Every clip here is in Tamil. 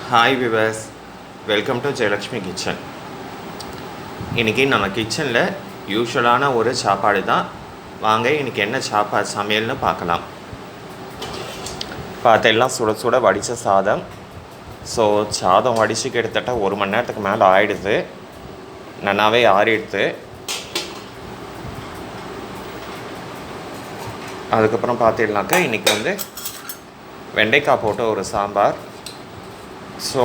Hi viewers, welcome to Jayalakshmi kitchen. இன்றைக்கி நம்ம கிச்சனில் யூஸ்வலான ஒரு சாப்பாடு தான். வாங்க இன்றைக்கி என்ன சாப்பாடு சமையல்னு பார்க்கலாம். பார்த்தெல்லாம் சுட சுட வடித்த சாதம். ஸோ சாதம் வடித்து கிட்டத்தட்ட 1 மணி நேரத்துக்கு மேலே ஆகிடுது. நல்லாவே ஆறிடுது. அதுக்கப்புறம் பார்த்தீங்கன்னாக்கா இன்றைக்கி வந்து வெண்டைக்காய் போட்ட ஒரு சாம்பார். ஸோ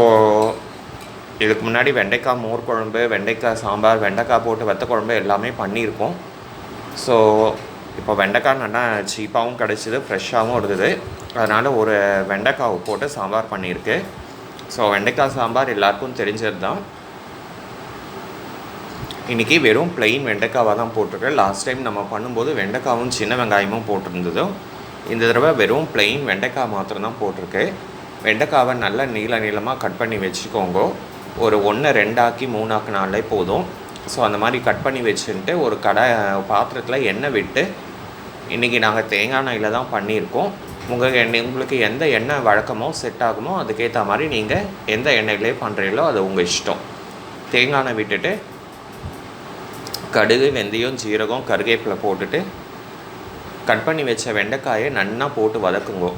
இதுக்கு முன்னாடி வெண்டைக்காய் மோர் குழம்பு, வெண்டைக்காய் சாம்பார், வெண்டைக்காய் போட்டு வத்த குழம்பு எல்லாமே பண்ணியிருக்கோம். ஸோ இப்போ வெண்டைக்காய் நல்லா சீப்பாகவும் கிடச்சிது, ஃப்ரெஷ்ஷாகவும் இருந்தது. அதனால் ஒரு வெண்டைக்காவை போட்டு சாம்பார் பண்ணியிருக்கு. ஸோ வெண்டைக்காய் சாம்பார் எல்லாருக்கும் தெரிஞ்சது தான். இன்றைக்கி வெறும் ப்ளெயின் வெண்டைக்காவாக தான் போட்டிருக்கேன். லாஸ்ட் டைம் நம்ம பண்ணும்போது வெண்டைக்காவும் சின்ன வெங்காயமும் போட்டிருந்ததும், இந்த தடவை வெறும் ப்ளெயின் வெண்டைக்காய் மாத்திரம்தான் போட்டிருக்கு. வெண்டைக்காவை நல்லா நீளமாக கட் பண்ணி வச்சுக்கோங்க. ஒரு 1 2 ஆக்கி 3 ஆக்கினாலே போதும். ஸோ அந்த மாதிரி கட் பண்ணி வச்சுட்டு ஒரு பாத்திரத்தில் எண்ணெய் விட்டு, இன்றைக்கி நாங்கள் தேங்காய் எண்ணெயில் தான் பண்ணியிருக்கோம். உங்களுக்கு எந்த எண்ணெய் வழக்கமோ செட் ஆகுமோ அதுக்கேற்ற மாதிரி நீங்கள் எந்த எண்ணெயிலே பண்ணுறீங்களோ அது உங்கள் இஷ்டம். தேங்காய் எண்ணெய் விட்டுட்டு கடுகு, வெந்தயம், ஜீரகம், கருவேப்பிலை போட்டுட்டு கட் பண்ணி வச்ச வெண்டைக்காயை நன்னா போட்டு வதக்குங்க.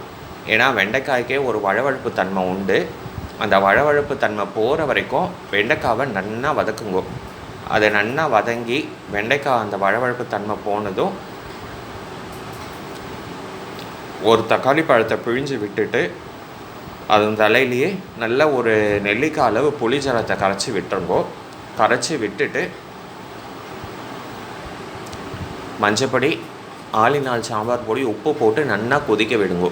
ஏன்னா வெண்டைக்காய்க்கே ஒரு வழவழப்பு தன்மை உண்டு. அந்த வழவழப்பு தன்மை போகிற வரைக்கும் வெண்டைக்காவை நன்னா வதக்குங்க. அதை நன்னா வதங்கி வெண்டைக்காய் அந்த வழவழப்பு தன்மை போனதும் ஒரு தக்காளி பழத்தை பிழிஞ்சு விட்டுட்டு அதன் தலையிலேயே நல்ல ஒரு நெல்லிக்காய் அளவு புளி ஜலத்தை கரைச்சி விட்டுருங்கோ. கரைச்சி விட்டுட்டு மஞ்சப்பொடி, ஆளினால் சாம்பார் பொடி, உப்பு போட்டு நன்னா கொதிக்க விடுங்க.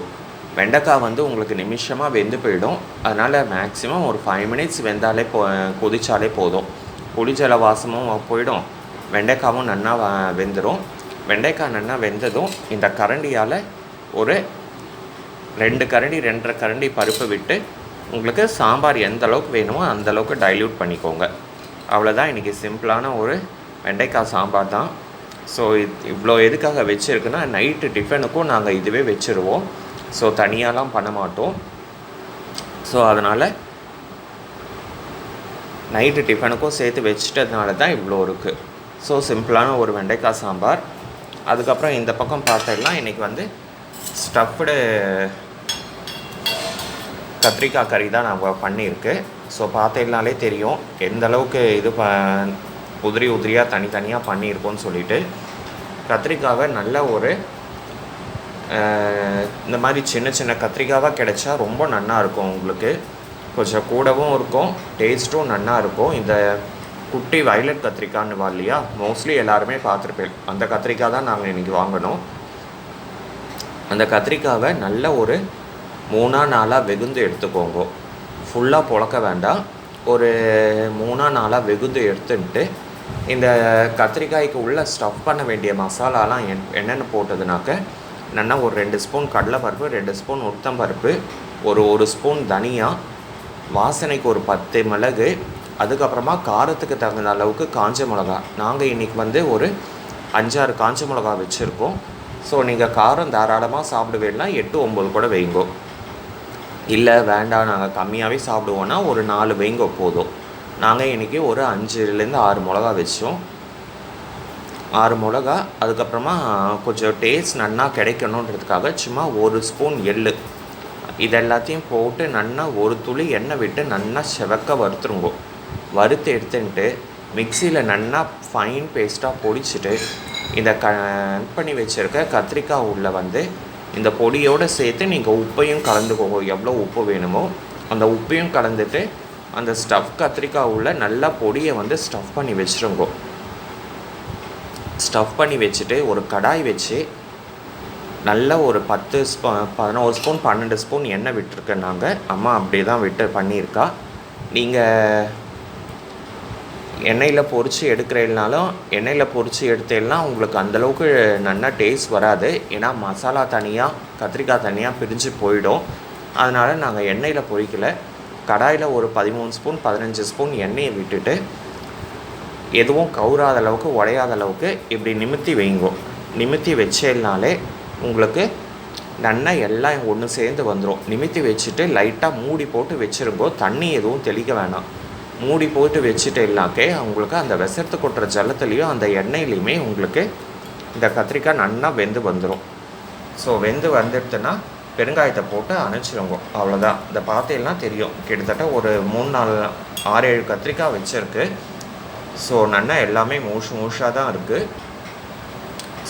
வெண்டைக்காய் வந்து உங்களுக்கு நிமிஷமாக வெந்து போயிடும். அதனால் மேக்ஸிமம் ஒரு 5 மினிட்ஸ் வெந்தாலே கொதித்தாலே போதும். புளிஜல வாசமும் போயிடும், வெண்டைக்காவும் நன்னா வெந்துடும். வெண்டைக்காய் நன்னா வெந்ததும் இந்த கரண்டியால் ஒரு 2 கரண்டி 2.5 கரண்டி பருப்பு விட்டு உங்களுக்கு சாம்பார் எந்த அளவுக்கு வேணுமோ அந்தளவுக்கு டைல்யூட் பண்ணிக்கோங்க. அவ்வளோதான். இன்றைக்கி சிம்பிளான ஒரு வெண்டைக்காய் சாம்பார் தான். ஸோ இவ்வளோ எதுக்காக வச்சுருக்குன்னா, நைட்டு டிஃபனுக்கும் நாங்கள் இதுவே வச்சுருவோம். ஸோ தனியாலாம் பண்ண மாட்டோம். ஸோ அதனால் நைட்டு டிஃபனுக்கும் சேர்த்து வச்சிட்டதுனால தான் இவ்வளோ இருக்குது. ஸோ சிம்பிளான ஒரு வெண்டைக்காய் சாம்பார். அதுக்கப்புறம் இந்த பக்கம் பார்த்தோம்னா இன்றைக்கி வந்து ஸ்டஃப்டு கத்திரிக்காய் கறி தான் நான் பண்ணியிருக்கு. ஸோ பார்த்தீங்கனாலே தெரியும் எந்த அளவுக்கு இது உதிரியாக தனித்தனியாக பண்ணியிருக்கோன்னு சொல்லிட்டு. கத்திரிக்காவை நல்ல ஒரு இந்த மாதிரி சின்ன சின்ன கத்திரிக்காவாக கிடைச்சா ரொம்ப நல்லாயிருக்கும். உங்களுக்கு கொஞ்சம் கூடவும் இருக்கும், டேஸ்ட்டும் நல்லா இருக்கும். இந்த குட்டி வயலட் கத்திரிக்காய்னு இல்லையா, மோஸ்ட்லி எல்லாருமே பார்த்துருப்பேன். அந்த கத்திரிக்காய் தான் நாங்கள் இன்றைக்கி வாங்கினோம். அந்த கத்திரிக்காவை நல்ல ஒரு 3-4 வெகுந்து எடுத்துக்கோங்க. ஃபுல்லாக புழக்க வேண்டாம். ஒரு 3-4 வெகுந்து எடுத்துட்டு இந்த கத்திரிக்காய்க்கு உள்ளே ஸ்டஃப் பண்ண வேண்டிய மசாலாலாம் என்னென்னு போட்டதுனாக்க, நல்லா ஒரு 2 ஸ்பூன் கடலைப்பருப்பு, 2 ஸ்பூன் உளுத்தம்பருப்பு, ஒரு ஸ்பூன் தனியா, வாசனைக்கு ஒரு 10 மிளகு, அதுக்கப்புறமா காரத்துக்கு தகுந்த அளவுக்கு காஞ்ச மிளகா. நாங்கள் இன்றைக்கி வந்து ஒரு 5-6 காஞ்ச மிளகா வச்சுருக்கோம். ஸோ நீங்கள் காரம் தாராளமாக சாப்பிடுவேன்னா 8-9 கூட வைங்கோ. இல்லை வேண்டாம் நாங்கள் கம்மியாகவே சாப்பிடுவோன்னா ஒரு 4 வைங்கோ போதும். நாங்கள் இன்றைக்கி ஒரு 5-6 மிளகா வச்சோம். 6 மிளகா. அதுக்கப்புறமா கொஞ்சம் டேஸ்ட் நன்னா கிடைக்கணுன்றதுக்காக சும்மா 1 ஸ்பூன் எள், இது எல்லாத்தையும் போட்டு நன்னா ஒரு துளி எண்ணெய் விட்டு நன்னா செவக்க வறுத்துருங்கோ. வறுத்து எடுத்துட்டு மிக்சியில் நன்னா ஃபைன் பேஸ்ட்டாக பொடிச்சிட்டு இந்த கட் பண்ணி வச்சுருக்க கத்திரிக்காய் உள்ள வந்து இந்த பொடியோடு சேர்த்து நீங்கள் உப்பையும் கலந்துக்கோங்க. எவ்வளோ உப்பு வேணுமோ அந்த உப்பையும் கலந்துட்டு அந்த ஸ்டஃப் கத்திரிக்காய் உள்ள நல்லா பொடியை வந்து ஸ்டஃப் பண்ணி வச்சுருங்கோ. ஸ்டஃப் பண்ணி வச்சுட்டு ஒரு கடாய் வச்சு நல்லா ஒரு 11 ஸ்பூன் 12 ஸ்பூன் எண்ணெய் விட்டுருக்கேன். நாங்கள் அம்மா அப்படி தான் விட்டு பண்ணியிருக்கா. நீங்கள் எண்ணெயில் பொரித்து எடுக்கிறதுனாலும் எண்ணெயில் பொரித்து எடுத்தேன்னா உங்களுக்கு அந்தளவுக்கு நல்லா டேஸ்ட் வராது. ஏன்னா மசாலா தனியாக கத்திரிக்காய் தனியாக பிரிஞ்சு போயிடும். அதனால் நாங்கள் எண்ணெயில் பொரிக்கலை. கடாயில் ஒரு 13 ஸ்பூன் 15 ஸ்பூன் எண்ணெயை விட்டுட்டு எதுவும் கவுராத அளவுக்கு உடையாத அளவுக்கு இப்படி நிமித்தி வைங்கோ. நிமித்தி வச்சேனாலே உங்களுக்கு நல்லா எல்லாம் ஒன்று சேர்ந்து வந்துடும். நிமித்தி வச்சுட்டு லைட்டாக மூடி போட்டு வச்சுருங்கோ. தண்ணி எதுவும் தெளிக்க வேணாம். மூடி போட்டு வச்சுட்டு இல்லாக்கே உங்களுக்கு அந்த விசர்த்து கொட்டுற ஜலத்துலேயும் அந்த எண்ணெயிலையுமே உங்களுக்கு இந்த கத்திரிக்காய் நல்லா வெந்து வந்துடும். ஸோ வெந்து வந்துடுதுன்னா பெருங்காயத்தை போட்டு அணைச்சிருங்க. அவ்வளோதான். இந்த பார்த்தீங்கன்னா தெரியும், கிட்டத்தட்ட ஒரு 3-4 6-7 கத்திரிக்காய் வச்சுருக்கு. ஸோ நல்லா எல்லாமே மூஷாக தான் இருக்குது.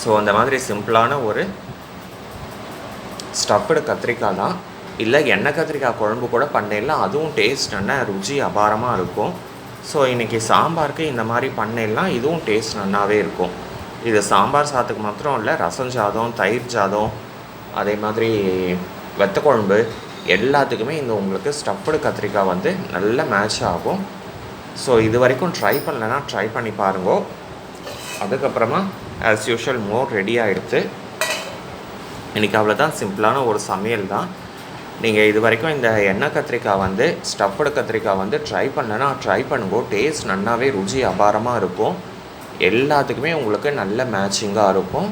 ஸோ அந்த மாதிரி சிம்பிளான ஒரு ஸ்டஃப்டு கத்திரிக்காய் தான். இல்லை எண்ணெய் கத்திரிக்காய் குழம்பு கூட பண்ணிடலாம், அதுவும் டேஸ்ட் நல்லா ருச்சி அபாரமாக இருக்கும். ஸோ இன்றைக்கி சாம்பாருக்கு இந்த மாதிரி பண்ணிடலாம், இதுவும் டேஸ்ட் நல்லாவே இருக்கும். இது சாம்பார் சாதத்துக்கு மாத்திரம் இல்லை, ரசம் சாதம், தயிர் சாதம், அதே மாதிரி வெத்த குழம்பு எல்லாத்துக்குமே இந்த உங்களுக்கு ஸ்டஃப்டு கத்திரிக்காய் வந்து நல்ல மேட்ச் ஆகும். ஸோ இது வரைக்கும் ட்ரை பண்ணலைன்னா ட்ரை பண்ணி பாருங்கோ. அதுக்கப்புறமா ஆஸ் யூஷுவல் மோர் ரெடி ஆகிடுது. இன்றைக்கி அவ்வளோதான், சிம்பிளான ஒரு சமையல் தான். நீங்கள் இது வரைக்கும் இந்த எண்ணெய் கத்திரிக்காய் வந்து ஸ்டஃப்டு கத்திரிக்காய் வந்து ட்ரை பண்ணலைன்னா ட்ரை பண்ணுங்கோ. டேஸ்ட் நல்லாவே ருச்சி அபாரமாக இருக்கும். எல்லாத்துக்குமே உங்களுக்கு நல்ல மேட்சிங்காக இருக்கும்.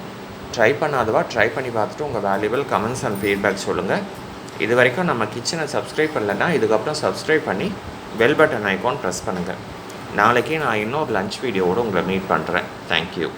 ட்ரை பண்ணாதவா ட்ரை பண்ணி பார்த்துட்டு உங்கள் வேல்யூபிள் கமெண்ட்ஸ் அண்ட் ஃபீட்பேக் சொல்லுங்கள். இது வரைக்கும் நம்ம கிச்சனை சப்ஸ்கிரைப் பண்ணலைன்னா இதுக்கப்புறம் சப்ஸ்கிரைப் பண்ணி பெல் பட்டன் ஐக்கான் ப்ரெஸ் பண்ணுங்கள். நாளைக்கு நான் இன்னொரு லன்ச் வீடியோவோடு உங்களை மீட் பண்ணுறேன். தேங்க்யூ.